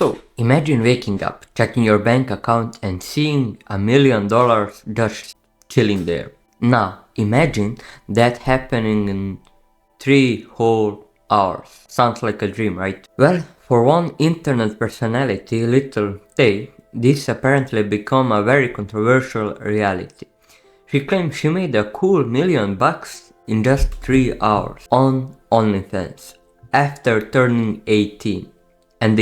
So, imagine waking up, checking your bank account and seeing $1 million just chilling there. Now, imagine that happening in 3 whole hours. Sounds like a dream, right? Well, for one internet personality, Lil Tay, this apparently become a very controversial reality. She claims she made a cool $1 million in just 3 hours on OnlyFans after turning 18. And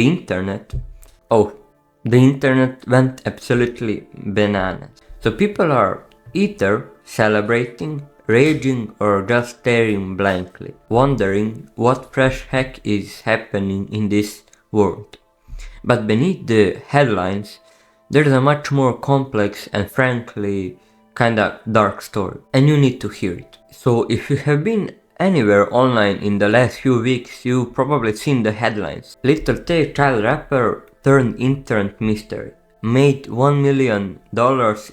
oh, the internet went absolutely bananas. So people are either celebrating, raging, or just staring blankly, wondering what fresh heck is happening in this world. But beneath the headlines, there's a much more complex and frankly kinda dark story, and you need to hear it. So if you have been anywhere online in the last few weeks, you've probably seen the headlines. Lil Tay, child rapper turned internet mystery, made $1 million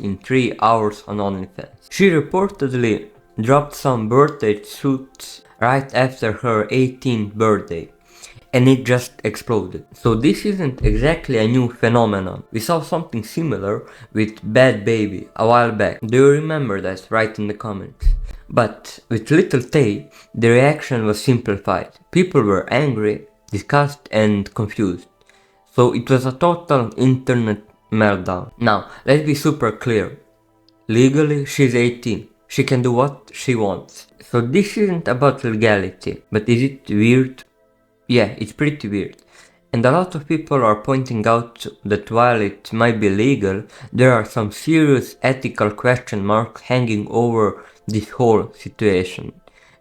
in 3 hours on OnlyFans. She reportedly dropped some birthday suits right after her 18th birthday, and it just exploded. So this isn't exactly a new phenomenon. We saw something similar with Bad Baby a while back. Do you remember that? Write in the comments. But with Lil Tay, the reaction was simplified. People were angry, disgusted, and confused. So it was a total internet meltdown. Now, let's be super clear. Legally, she's 18. She can do what she wants. So this isn't about legality. But is it weird? Yeah, it's pretty weird. And a lot of people are pointing out that while it might be legal, there are some serious ethical question marks hanging over this whole situation,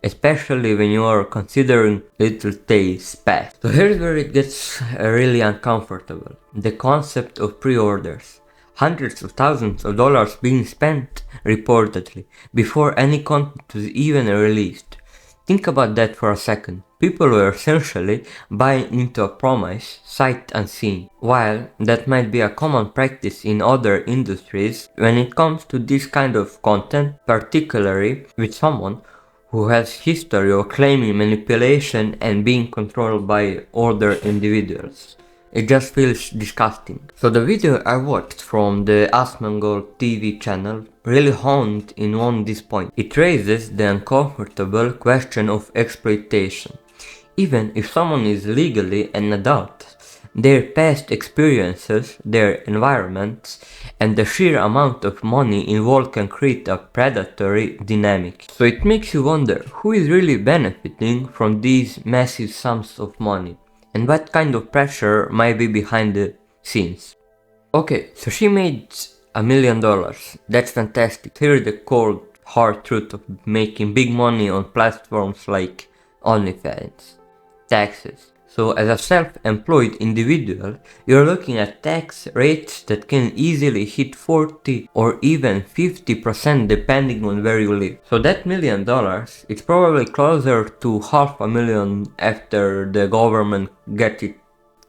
especially when you are considering Lil Tay's past. So here's where it gets really uncomfortable. The concept of pre-orders. Hundreds of thousands of dollars being spent, reportedly, before any content was even released. Think about that for a second. People were essentially buying into a promise, sight unseen. While that might be a common practice in other industries, when it comes to this kind of content, particularly with someone who has history of claiming manipulation and being controlled by other individuals, it just feels disgusting. So the video I watched from the Asmongold TV channel really honed in on this point. It raises the uncomfortable question of exploitation. Even if someone is legally an adult, their past experiences, their environments, and the sheer amount of money involved can create a predatory dynamic. So it makes you wonder who is really benefiting from these massive sums of money, and what kind of pressure might be behind the scenes. Okay, so she made $1 million. That's fantastic. Here's the cold, hard truth of making big money on platforms like OnlyFans. Taxes. So as a self-employed individual, you're looking at tax rates that can easily hit 40 or even 50% depending on where you live. So that $1 million is probably closer to $500,000 after the government gets it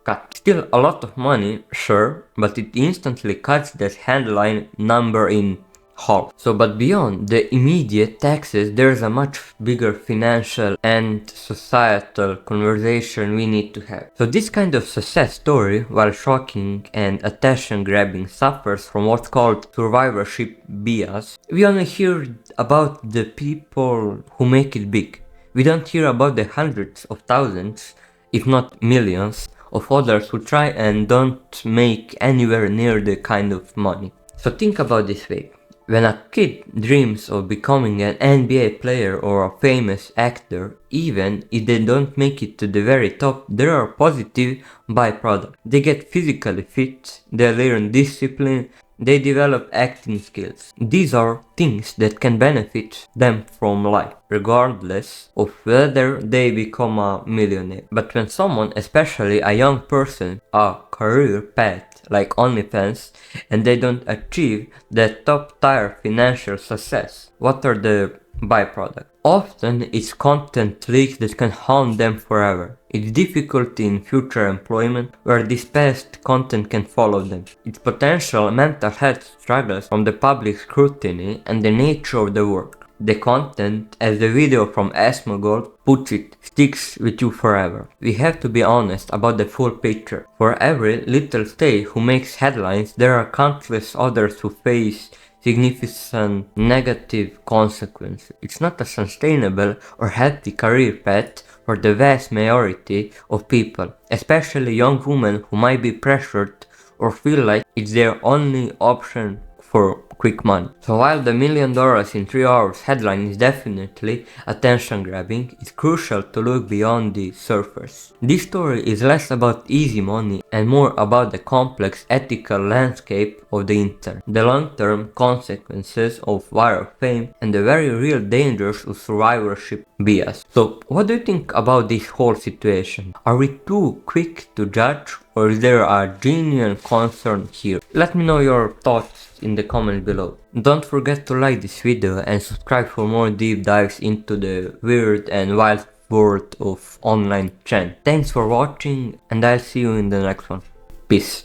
cut. Still a lot of money, sure, but it instantly cuts that headline number in half. So but beyond the immediate taxes, there's a much bigger financial and societal conversation we need to have. So this kind of success story, while shocking and attention grabbing, suffers from what's called survivorship bias. We only hear about the people who make it big. We don't hear about the hundreds of thousands, if not millions, of others who try and don't make anywhere near the kind of money. So think about this way. When a kid dreams of becoming an NBA player or a famous actor, even if they don't make it to the very top, there are positive byproducts. They get physically fit, they learn discipline, they develop acting skills. These are things that can benefit them from life, regardless of whether they become a millionaire. But when someone, especially a young person, a career path like OnlyFans, and they don't achieve that top tier financial success, what are the byproducts? Often it's content leaks that can haunt them forever. It's difficulty in future employment where this past content can follow them. It's potential mental health struggles from the public scrutiny and the nature of the work. the content, as the video from Asmongold puts it, sticks with you forever. We have to be honest about the full picture. For every Lil Tay who makes headlines, there are countless others who face significant negative consequences. It's not a sustainable or healthy career path for the vast majority of people, especially young women who might be pressured or feel like it's their only option for quick money. So while the $1 million in 3 hours headline is definitely attention grabbing, it's crucial to look beyond the surface. This story is less about easy money and more about the complex ethical landscape of the internet, the long-term consequences of viral fame, and the very real dangers of survivorship bias. So what do you think about this whole situation? Are we too quick to judge, or is there a genuine concern here? Let me know your thoughts in the comments below. Don't forget to like this video and subscribe for more deep dives into the weird and wild world of online trend. Thanks for watching, and I'll see you in the next one. Peace.